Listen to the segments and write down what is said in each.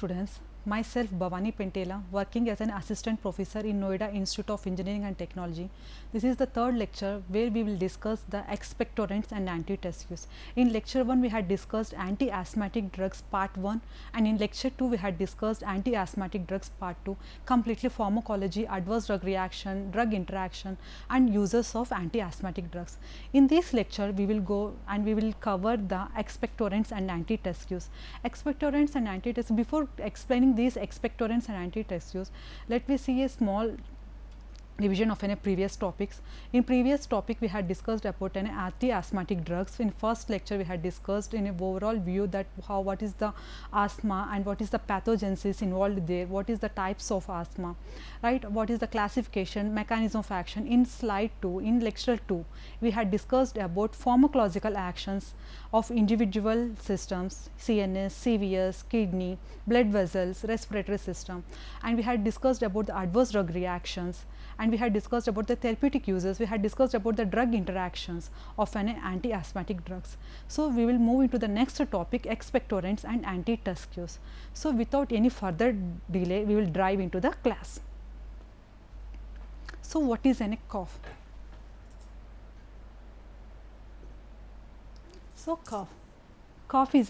students, myself Bhavani Pentela, working as an assistant professor in Noida Institute of Engineering and Technology. This is the third lecture where we will discuss the expectorants and antitussives. In lecture 1 we had discussed anti-asthmatic drugs part 1, and in lecture 2 we had discussed anti-asthmatic drugs part 2, completely pharmacology, adverse drug reaction, drug interaction and uses of anti-asthmatic drugs. In this lecture we will go and we will cover the expectorants and antitussives. Expectorants and antitussives. Before explaining these expectorants and antitussives, let me see a small revision of any previous topics. In previous topic we had discussed about an anti-asthmatic drugs. In first lecture we had discussed in a overall view that what is the asthma and what is the pathogenesis involved there, what is the types of asthma, right, what is the classification, mechanism of action. In slide 2, in lecture 2 we had discussed about pharmacological actions of individual systems, CNS, CVS, kidney, blood vessels, respiratory system, and we had discussed about the adverse drug reactions, and we had discussed about the therapeutic uses, we had discussed about the drug interactions of an anti-asthmatic drugs. So, we will move into the next topic, expectorants and antitussives. So, without any further delay we will dive into the class. So, what is a cough? So, cough is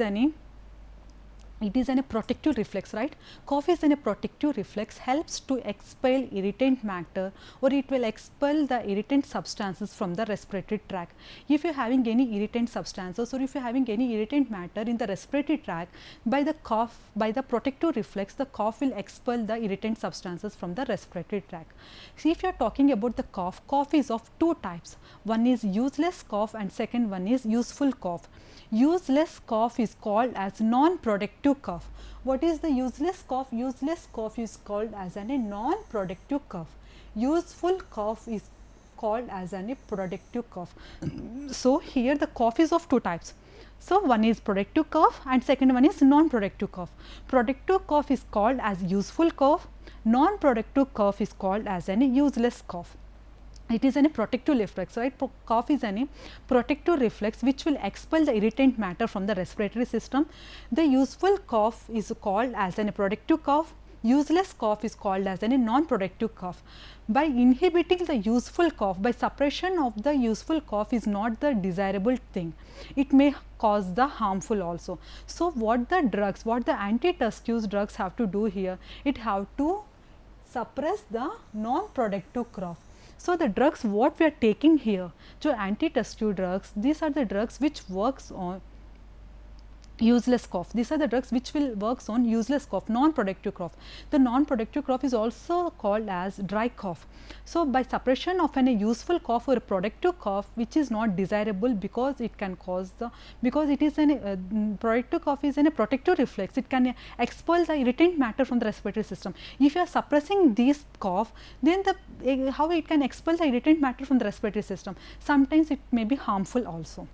it is a protective reflex, right? Cough is a protective reflex, helps to expel irritant matter, or it will expel the irritant substances from the respiratory tract. If you are having any irritant substances or if you are having any irritant matter in the respiratory tract, by the cough, by the protective reflex, the cough will expel the irritant substances from the respiratory tract. See, if you are talking about the cough, cough is of two types. One is useless cough and second one is useful cough. Useless cough is called as non-productive cough. What is the useless cough? Useless cough is called as a non-productive cough. Useful cough is called as a productive cough. So, here the cough is of two types. So, one is productive cough and second one is non-productive cough. Productive cough is called as useful cough, non-productive cough is called as a useless cough. It is a protective reflex, right? Cough is a protective reflex which will expel the irritant matter from the respiratory system. The useful cough is called as a productive cough. Useless cough is called as a non-productive cough. By inhibiting the useful cough, by suppression of the useful cough is not the desirable thing. It may cause the harmful also. So, what the drugs, what the antitussive drugs have to do here? It have to suppress the non-productive cough. So, the drugs what we are taking here, so antitussive drugs, these are the drugs which works on useless cough. These are the drugs which will works on useless cough, non-productive cough. The non-productive cough is also called as dry cough. So, by suppression of a useful cough or a productive cough which is not desirable because it can cause the, because it is an productive cough is a protective reflex, it can expel the irritant matter from the respiratory system. If you are suppressing this cough, then the how it can expel the irritant matter from the respiratory system, sometimes it may be harmful also.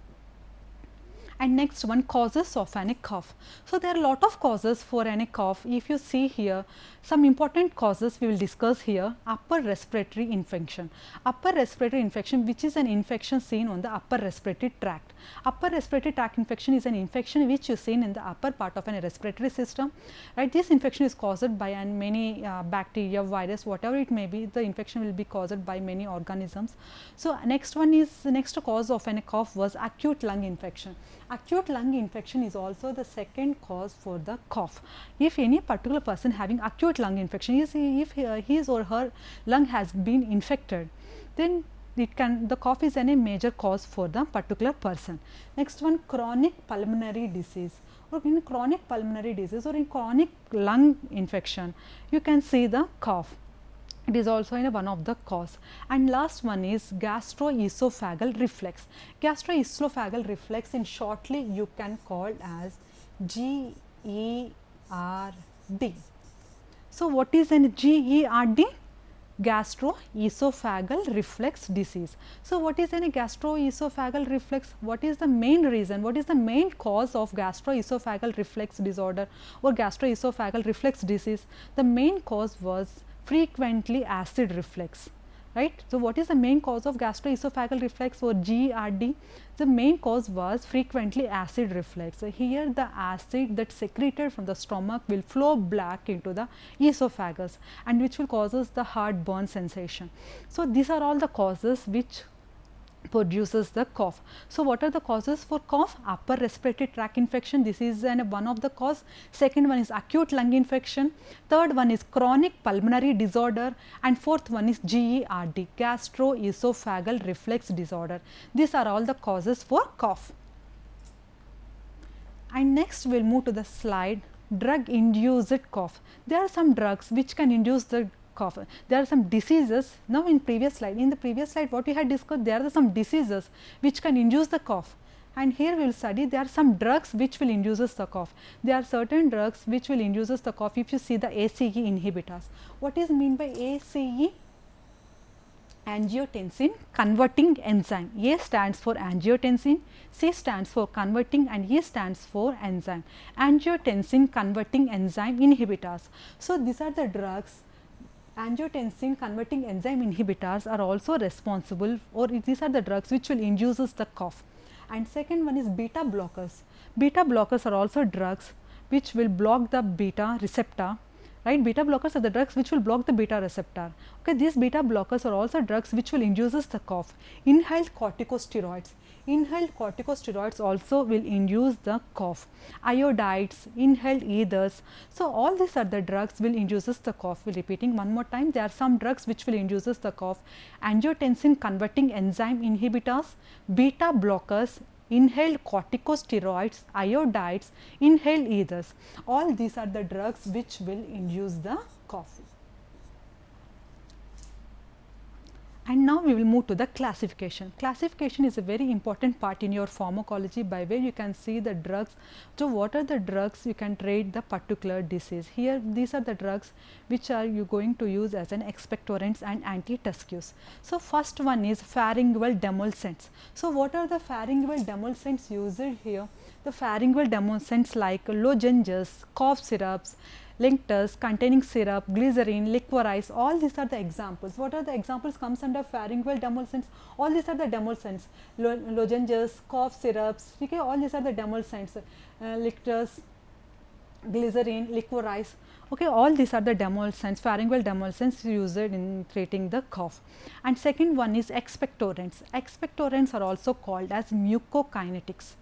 And next one, causes of a cough. So, there are a lot of causes for a cough. If you see here, some important causes we will discuss here. Upper respiratory infection. Upper respiratory infection, which is an infection seen on the upper respiratory tract. Upper respiratory tract infection is an infection which is seen in the upper part of a respiratory system, right. This infection is caused by many bacteria, virus, whatever it may be, the infection will be caused by many organisms. So, next one is, next cause of a cough was acute lung infection. Acute lung infection is also the second cause for the cough. If any particular person having acute lung infection, if his or her lung has been infected, then it can, the cough is a major cause for the particular person. Next one, chronic pulmonary disease, or in chronic pulmonary disease or in chronic lung infection, you can see the cough. It is also one of the cause. And last one is gastroesophageal reflex. Gastroesophageal reflex in shortly you can call as GERD. So, what is an GERD? Gastroesophageal reflex disease. So, what is a gastroesophageal reflex? What is the main reason? What is the main cause of gastroesophageal reflex disorder or gastroesophageal reflex disease? The main cause was frequently acid reflux. right. So, what is the main cause of gastroesophageal reflux or GERD? The main cause was frequently acid reflux. So, here the acid that secreted from the stomach will flow back into the esophagus and which will causes the heartburn sensation. So, these are all the causes which produces the cough. So, what are the causes for cough? Upper respiratory tract infection, this is one of the cause. Second one is acute lung infection. Third one is chronic pulmonary disorder, and fourth one is GERD, gastroesophageal reflux disorder. These are all the causes for cough. And next we will move to the slide, drug induced cough. There are some drugs which can induce the cough. There are some diseases. Now, in the previous slide what we had discussed, there are some diseases which can induce the cough, and here we will study there are some drugs which will induce the cough. There are certain drugs which will induce the cough. If you see the ACE inhibitors, what is mean by ACE? Angiotensin converting enzyme. A stands for angiotensin, C stands for converting, and E stands for enzyme. Angiotensin converting enzyme inhibitors. So, these are the drugs. Angiotensin converting enzyme inhibitors are also responsible, or these are the drugs which will induces the cough. And second one is beta blockers. Beta blockers are also drugs which will block the beta receptor, right. Beta blockers are the drugs which will block the beta receptor. Okay, these beta blockers are also drugs which will induces the cough. Inhaled corticosteroids. Inhaled corticosteroids also will induce the cough. Iodides, inhaled ethers. So, all these are the drugs will induces the cough. We repeating one more time, there are some drugs which will induces the cough. Angiotensin converting enzyme inhibitors, beta blockers, inhaled corticosteroids, iodides, inhaled ethers. All these are the drugs which will induce the cough. And now we will move to the classification. Classification is a very important part in your pharmacology, by where you can see the drugs. So, what are the drugs you can treat the particular disease? Here these are the drugs which are you going to use as an expectorants and antitussives. So, first one is pharyngeal demulcents. So, what are the pharyngeal demulcents used here? The pharyngeal demulcents like lozenges, cough syrups, linctors containing syrup, glycerin, liquorice, all these are the examples. What are the examples comes under pharyngeal demulcents? All these are the demulcents, lozenges, cough syrups, okay, all these are the demulcents, linctors, glycerin, liquorice, okay, all these are the demulcents, pharyngeal demulcents used in treating the cough. And second one is expectorants. Expectorants are also called as mucokinetics.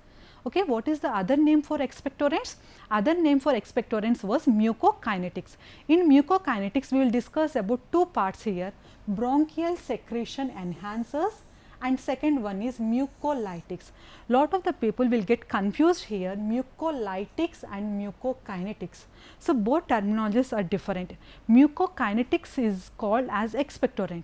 Okay, what is the other name for expectorants? Other name for expectorants was mucokinetics. In mucokinetics, we will discuss about two parts here, bronchial secretion enhancers and second one is mucolytics. Lot of the people will get confused here, mucolytics and mucokinetics. So, both terminologies are different. Mucokinetics is called as expectorant.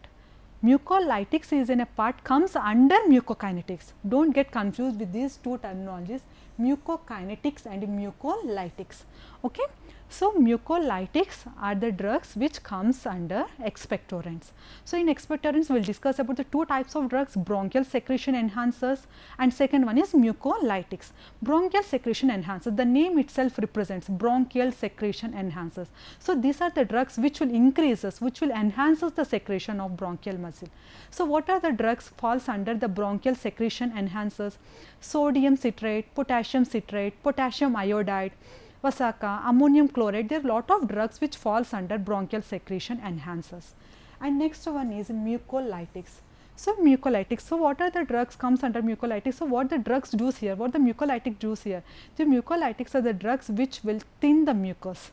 Mucolytics is in a part comes under mucokinetics. Don't get confused with these two terminologies, mucokinetics and mucolytics. Okay. So, mucolytics are the drugs which comes under expectorants. So, in expectorants we will discuss about the two types of drugs, bronchial secretion enhancers and second one is mucolytics. Bronchial secretion enhancers, the name itself represents bronchial secretion enhancers. So, these are the drugs which will increases, which will enhances the secretion of bronchial muscle. So, what are the drugs falls under the bronchial secretion enhancers? Sodium citrate, potassium iodide, Vasaka, ammonium chloride, there are lot of drugs which falls under bronchial secretion enhancers. And next one is mucolytics. So, mucolytics, so what are the drugs comes under mucolytics? So, what the drugs do here, what the mucolytic does here? The mucolytics are the drugs which will thin the mucus.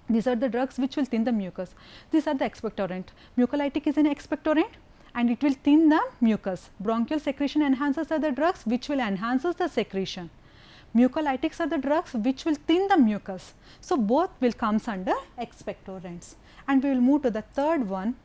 These are the drugs which will thin the mucus. These are the expectorant. Mucolytic is an expectorant and it will thin the mucus. Bronchial secretion enhancers are the drugs which will enhances the secretion. Mucolytics are the drugs which will thin the mucus. So, both will comes under expectorants. And we will move to the third one,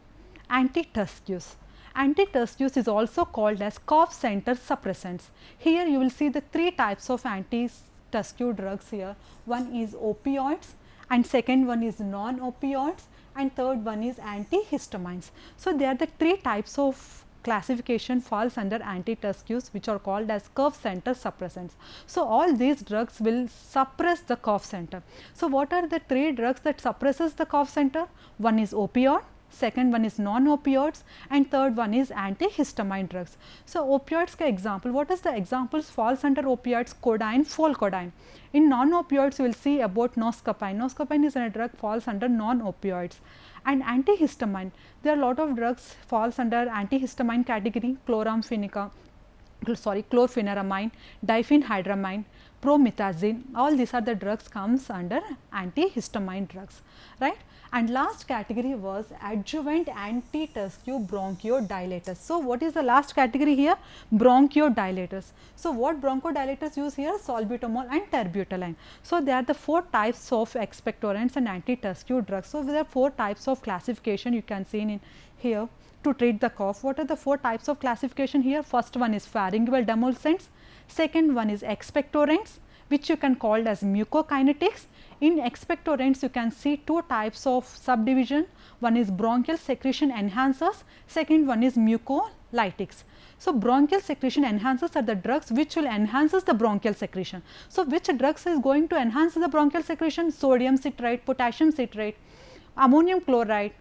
antitussives. Antitussives is also called as cough center suppressants. Here you will see the three types of antitussive drugs here. One is opioids and second one is non-opioids and third one is antihistamines. So, they are the three types of classification falls under antitussives which are called as cough center suppressants. So, all these drugs will suppress the cough center. So, what are the three drugs that suppresses the cough center? One is opioid, second one is non-opioids, and third one is antihistamine drugs. So, opioids ka example, what is the examples falls under opioids? Codeine, folcodyne. In non-opioids, you will see about noscapine. Noscapine is a drug falls under non-opioids. And antihistamine, there are a lot of drugs falls under antihistamine category, chlorpheneramine, diphenhydramine, promethazine, all these are the drugs comes under antihistamine drugs, right. And last category was adjuvant antitussive bronchodilators. So, what is the last category here? Bronchodilators. So, what bronchodilators use here? Salbutamol and terbutaline. So, there are the 4 types of expectorants and antitussive drugs. So, there are 4 types of classification you can see in here to treat the cough. What are the 4 types of classification here? First one is pharyngeal demulcents, second one is expectorants, which you can call as mucokinetics. In expectorants, you can see 2 types of subdivision. One is bronchial secretion enhancers, second one is mucolytics. So, bronchial secretion enhancers are the drugs which will enhances the bronchial secretion. So, which drugs is going to enhance the bronchial secretion? Sodium citrate, potassium citrate, ammonium chloride,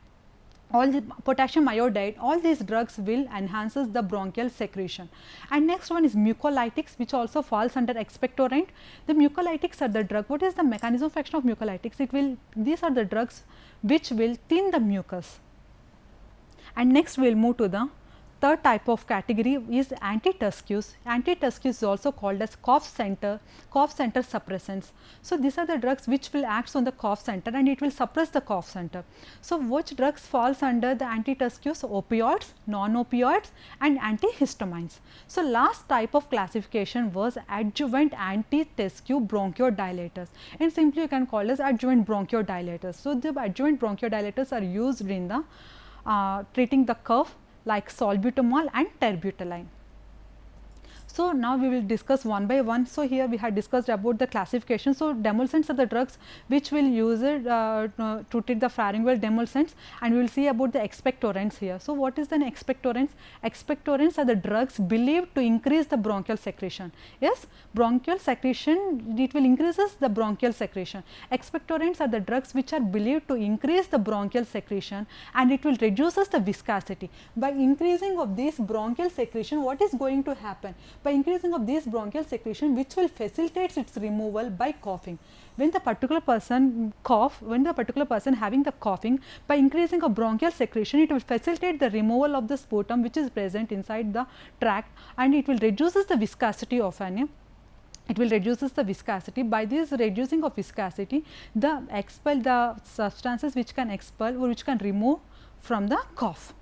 all the potassium iodide, all these drugs will enhances the bronchial secretion. And next one is mucolytics, which also falls under expectorant. The mucolytics are the drug. What is the mechanism of action of mucolytics? It will, these are the drugs which will thin the mucus. And next we will move to the third type of category is antitussives. Antitussives is also called as cough center suppressants. So, these are the drugs which will act on the cough center and it will suppress the cough center. So, which drugs falls under the antitussives? Opioids, non-opioids and antihistamines. So, last type of classification was adjuvant antitussive bronchodilators, and simply you can call as adjuvant bronchodilators. So, the adjuvant bronchodilators are used in the treating the cough like salbutamol and terbutaline. So, now we will discuss one by one. So, here we have discussed about the classification. So, demulcents are the drugs which will use it to treat the pharyngeal demulcents, and we will see about the expectorants here. So, what is an expectorants? Expectorants are the drugs believed to increase the bronchial secretion. Yes, bronchial secretion, it will increases the bronchial secretion. Expectorants are the drugs which are believed to increase the bronchial secretion and it will reduces the viscosity. By increasing of this bronchial secretion, what is going to happen? By increasing of this bronchial secretion, which will facilitate its removal by coughing. When the particular person cough, when the particular person having the coughing, by increasing of bronchial secretion, it will facilitate the removal of the sputum which is present inside the tract, and it will reduces the viscosity of an it will reduces the viscosity. By this reducing of viscosity, the expel the substances which can expel or which can remove from the cough,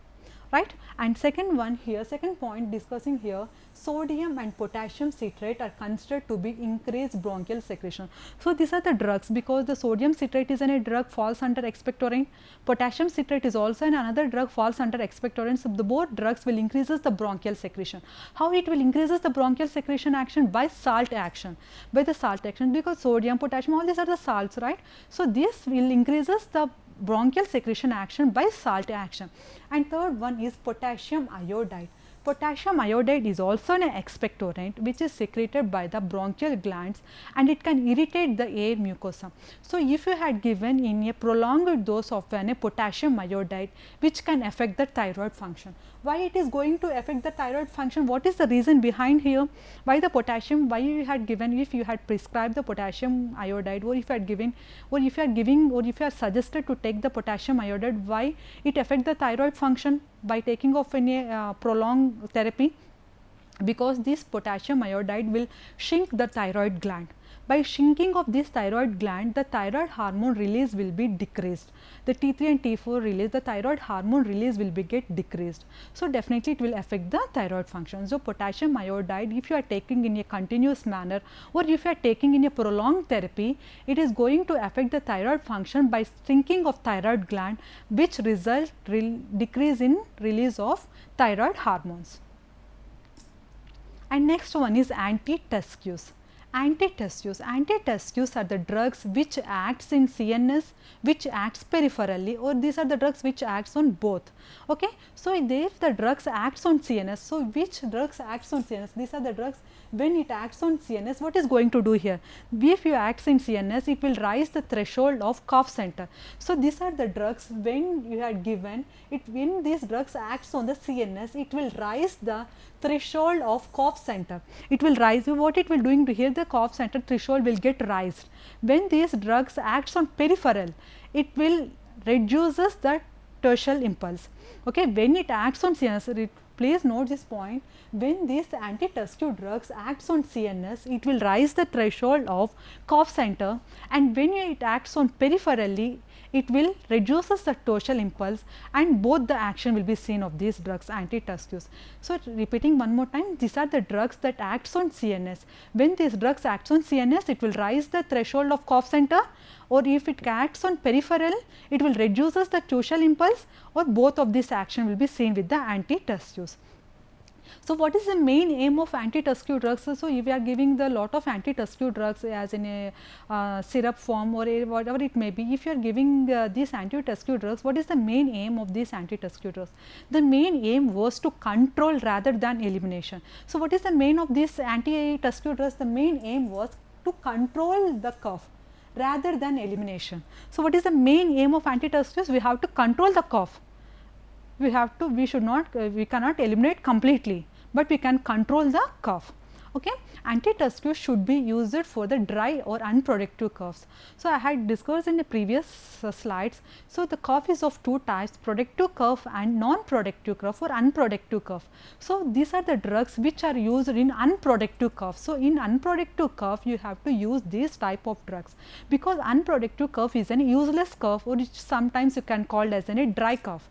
right. And second one here, second point discussing here, sodium and potassium citrate are considered to be increased bronchial secretion. So, these are the drugs, because the sodium citrate is a drug falls under expectorant, potassium citrate is also another drug falls under expectorant. So, the both drugs will increases the bronchial secretion. How it will increases the bronchial secretion action? By salt action, by the salt action, because sodium, potassium, all these are the salts, right. So, this will increases the bronchial secretion action by salt action. And third one is potassium iodide. Potassium iodide is also an expectorant which is secreted by the bronchial glands and it can irritate the air mucosa. So, if you had given in a prolonged dose of a potassium iodide, which can affect the thyroid function. Why it is going to affect the thyroid function? What is the reason behind here? Why the potassium, why you had given, if you had prescribed the potassium iodide, or if you had given, or if you are giving, or if you are suggested to take the potassium iodide, why it affect the thyroid function by taking of any prolonged therapy? Because this potassium iodide will shrink the thyroid gland. By shrinking of this thyroid gland, the thyroid hormone release will be decreased. The T3 and T4 release, the thyroid hormone release will be get decreased. So, definitely it will affect the thyroid function. So, potassium iodide, if you are taking in a continuous manner or if you are taking in a prolonged therapy, it is going to affect the thyroid function by shrinking of thyroid gland, which result decrease in release of thyroid hormones. And next one is antitussives. Antitussives. Antitussives are the drugs which acts in CNS, which acts peripherally, or these are the drugs which acts on both. Okay. So, if the drugs acts on CNS, so which drugs acts on CNS? These are the drugs when it acts on CNS, what is going to do here? If you acts in CNS, it will raise the threshold of cough center. So, these are the drugs when you had given it, when these drugs acts on the CNS, it will raise the threshold of cough center. It will rise, what it will doing to here, the cough center threshold will get raised. When these drugs acts on peripheral, it will reduces the tertial impulse. Okay, when it acts on CNS, please note this point, when these antitussive drugs acts on CNS, it will raise the threshold of cough center, and when it acts on peripherally, it will reduces the tertial impulse, and both the action will be seen of these drugs, antitussives. So, repeating one more time, these are the drugs that acts on CNS. When these drugs acts on CNS, it will raise the threshold of cough center, or if it acts on peripheral, it will reduces the tertial impulse, or both of these action will be seen with the antitussives. So, what is the main aim of antitussive drugs? So, if we are giving the lot of antitussive drugs as in a syrup form or whatever it may be, if you are giving these antitussive drugs, what is the main aim of these antitussive drugs? The main aim was to control rather than elimination. So, what is the main of these antitussive drugs? The main aim was to control the cough rather than elimination. So, what is the main aim of antitussives? We have to control the cough. We should not, we cannot eliminate completely, but we can control the cough. Okay. Antitussives should be used for the dry or unproductive coughs. So, I had discussed in the previous slides. So, the cough is of two types, productive cough and non-productive cough or unproductive cough. So, these are the drugs which are used in unproductive cough. So, in unproductive cough, you have to use these type of drugs, because unproductive cough is an useless cough, or sometimes you can call as a dry cough.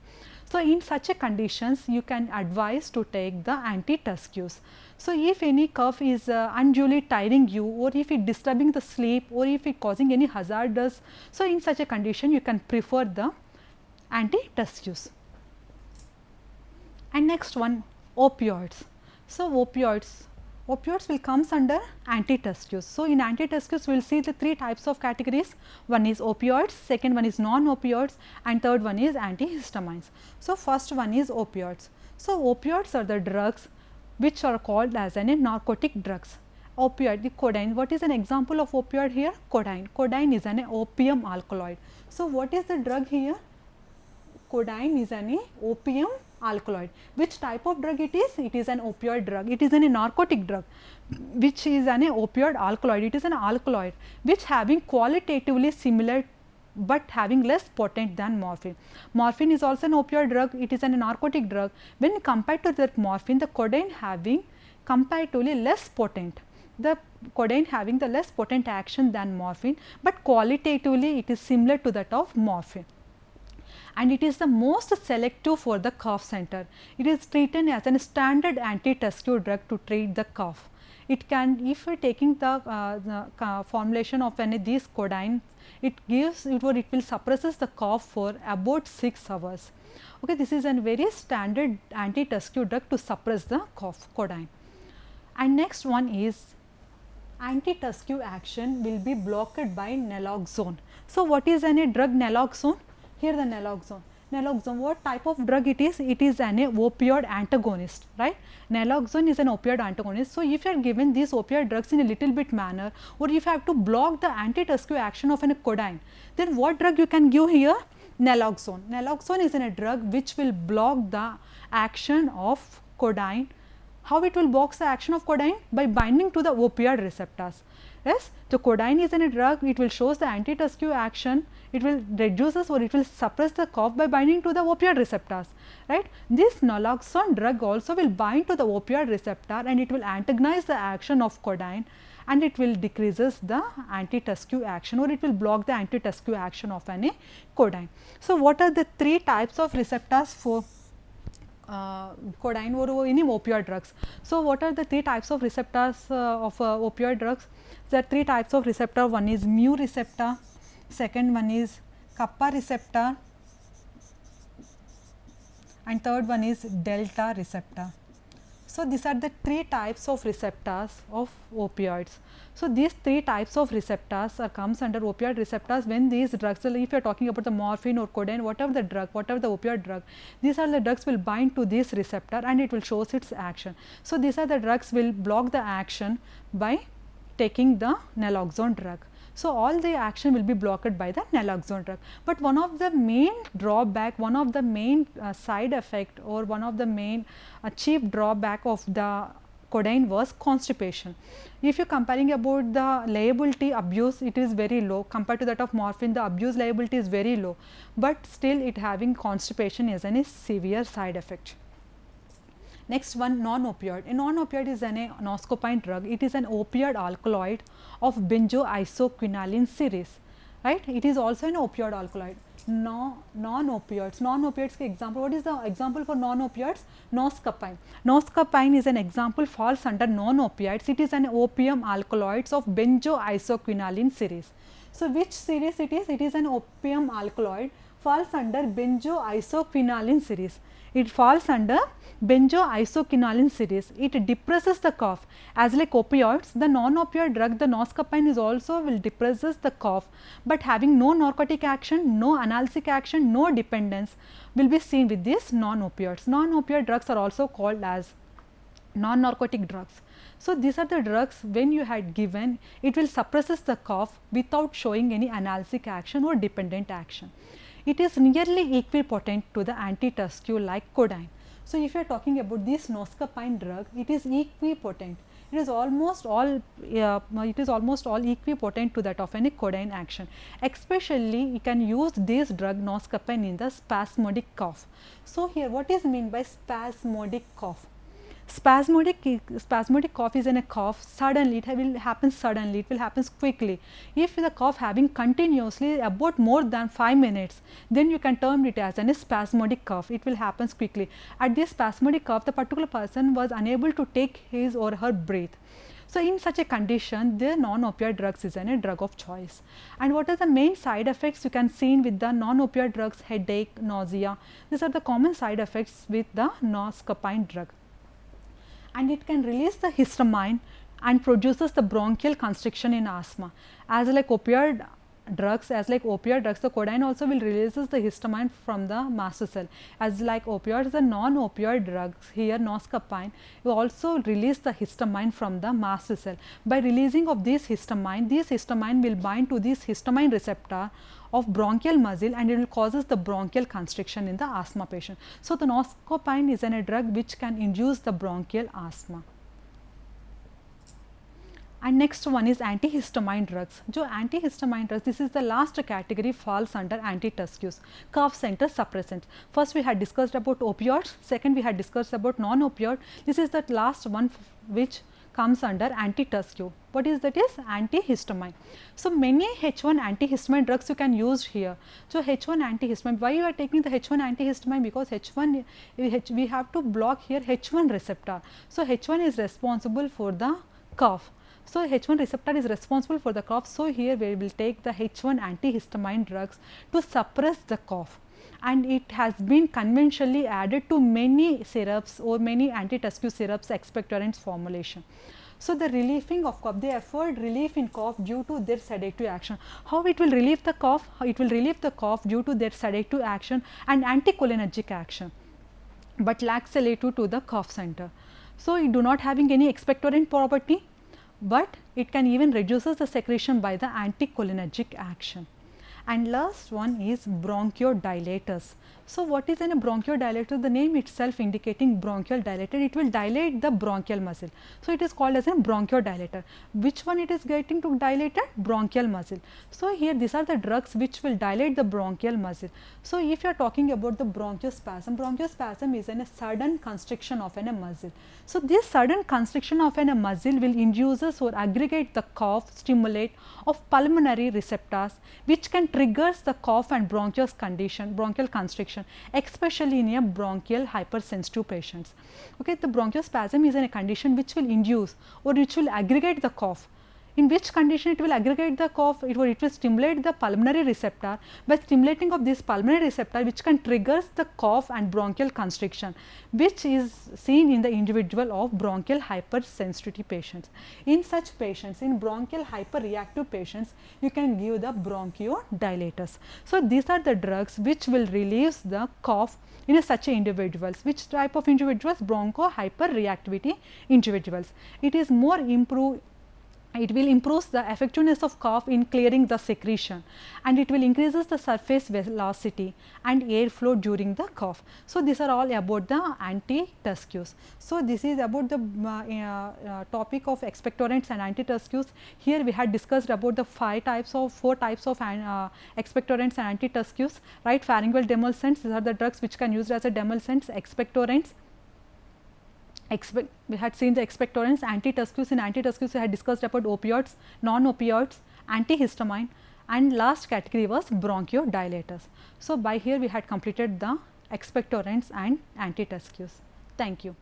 So, in such a conditions, you can advise to take the antitussives. So, if any cough is unduly tiring you, or if it disturbing the sleep, or if it causing any hazardous, so in such a condition you can prefer the antitussives. And next one, opioids. So, opioids will comes under antitussives. So, in antitussives we will see the three types of categories. One is opioids, second one is non-opioids, and third one is antihistamines. So, first one is opioids. So, opioids are the drugs which are called as narcotic drugs. Opioid, the codeine, what is an example of opioid here? Codeine. Codeine is an opium alkaloid. So, what is the drug here? Codeine is an opium alkaloid. Which type of drug it is? It is an opioid drug. It is a narcotic drug which is an opioid alkaloid. It is an alkaloid which having qualitatively similar but having less potent than morphine. Morphine is also an opioid drug. It is a narcotic drug. When compared to that morphine, the codeine having comparatively less potent. The codeine having the less potent action than morphine, but qualitatively it is similar to that of morphine. And it is the most selective for the cough center. It is treated as a standard antitussive drug to treat the cough. It can, if we are taking the formulation of any these codeine, it gives it will suppresses the cough for about 6 hours. Okay, this is a very standard antitussive drug to suppress the cough, codeine. And next one is antitussive action will be blocked by naloxone. So, what is a drug naloxone? Here the naloxone. Naloxone, what type of drug it is? It is an opioid antagonist, right? Naloxone is an opioid antagonist. So, if you are given these opioid drugs in a little bit manner, or if you have to block the antitussive action of a codeine, then what drug you can give here? Naloxone. Naloxone is a drug which will block the action of codeine. How it will block the action of codeine? By binding to the opioid receptors. Yes, so codeine is a drug, it will shows the antitussive action, it will reduces or it will suppress the cough by binding to the opioid receptors, right. This naloxone drug also will bind to the opioid receptor and it will antagonize the action of codeine, and it will decreases the antitussive action, or it will block the antitussive action of any codeine. So, what are the three types of receptors for codeine or any opioid drugs? So, what are the three types of receptors of opioid drugs? There are three types of receptor. One is mu receptor, second one is kappa receptor, and third one is delta receptor. So, these are the three types of receptors of opioids. So, these three types of receptors comes under opioid receptors when these drugs, if you are talking about the morphine or codeine, whatever the drug, whatever the opioid drug, these are the drugs will bind to this receptor and it will shows its action. So, these are the drugs will block the action by taking the naloxone drug. So, all the action will be blocked by the naloxone drug, but one of the main drawback, one of the main side effect or one of the main chief drawback of the codeine was constipation. If you are comparing about the liability abuse, it is very low compared to that of morphine, the abuse liability is very low, but still it having constipation is a severe side effect. Next one, non-opioid. A non-opioid is an noscopine drug. It is an opioid alkaloid of benzoisoquinoline series, right? It is also an opioid alkaloid. Non-opioids. Non-opioids ke example. What is the example for non-opioids? Noscapine. Noscapine is an example, falls under non-opioids. It is an opium alkaloids of benzoisoquinoline series. So, which series it is? It is an opium alkaloid, falls under benzoisoquinoline series. It falls under benzoisoquinoline series. It depresses the cough. As like opioids, the non-opioid drug, the noscapine is also will depresses the cough, but having no narcotic action, no analgesic action, no dependence will be seen with these non-opioids. Non-opioid drugs are also called as non-narcotic drugs. So, these are the drugs when you had given, it will suppresses the cough without showing any analgesic action or dependent action. It is nearly equipotent to the antitussive like codeine. So, if you are talking about this noscapine drug, it is equipotent. It is almost all equipotent to that of any codeine action. Especially, you can use this drug noscapine in the spasmodic cough. So, here what is meant by spasmodic cough? Spasmodic cough is in a cough suddenly, it will happen suddenly, it will happen quickly. If the cough having continuously about more than 5 minutes, then you can term it as a spasmodic cough, it will happen quickly. At this spasmodic cough, the particular person was unable to take his or her breath. So, in such a condition, the non-opioid drugs is a drug of choice. And what are the main side effects you can see with the non-opioid drugs? Headache, nausea, these are the common side effects with the noscapine drug. And it can release the histamine and produces the bronchial constriction in asthma. As like opioid drugs, the codeine also will releases the histamine from the master cell. As like opioids, the non-opioid drugs, here noscapine, will also release the histamine from the master cell. By releasing of this histamine will bind to this histamine receptor of bronchial muscle and it will causes the bronchial constriction in the asthma patient. So, the noscapine is a drug which can induce the bronchial asthma. And next one is antihistamine drugs. जो antihistamine drugs, this is the last category, falls under antitussives, cough center suppressants. First we had discussed about opioids, second we had discussed about non-opioid. This is the last one which comes under antitussive. What is that? Is antihistamine. So, many H1 antihistamine drugs you can use here. So, H1 antihistamine, why you are taking the H1 antihistamine? Because H1 we have to block here H1 receptor. So, H1 is responsible for the cough. So, H1 receptor is responsible for the cough. So, here we will take the H1 antihistamine drugs to suppress the cough, and it has been conventionally added to many syrups or many antitussive syrups expectorants formulation. So, the relieving of cough, they afford relief in cough due to their sedative action. How it will relieve the cough? It will relieve the cough due to their sedative action and anticholinergic action, but laxative to the cough center. So, it do not having any expectorant property, but it can even reduces the secretion by the anticholinergic action. And last one is bronchodilators. So, what is a bronchodilator? The name itself indicating bronchial dilator, it will dilate the bronchial muscle. So, it is called as a bronchodilator. Which one it is getting to dilate? Bronchial muscle. So, here these are the drugs which will dilate the bronchial muscle. So, if you are talking about the bronchospasm is a sudden constriction of a muscle. So, this sudden constriction of a muscle will induces or aggregate the cough stimulate of pulmonary receptors, which can triggers the cough and bronchial constriction, especially in a bronchial hypersensitive patients. Okay, the bronchospasm is a condition which will induce or which will aggregate the cough In which condition it will aggregate the cough, it will stimulate the pulmonary receptor. By stimulating of this pulmonary receptor, which can triggers the cough and bronchial constriction, which is seen in the individual of bronchial hypersensitivity patients. In such patients, in bronchial hyperreactive patients, you can give the bronchodilators. So, these are the drugs which will relieve the cough in such individuals. Which type of individuals? Broncho hyperreactivity individuals. It is more it will improve the effectiveness of cough in clearing the secretion, and it will increases the surface velocity and airflow during the cough. So, these are all about the antitussives. So, this is about the topic of expectorants and antitussives. Here we had discussed about the four types of expectorants and antitussives, right. Pharyngeal demulcents, these are the drugs which can used as a demulcents. Expectorants, we had seen the expectorants. Antitussives, in antitussives we had discussed about opioids, non-opioids, antihistamine, and last category was bronchodilators. So, by here we had completed the expectorants and antitussives. Thank you.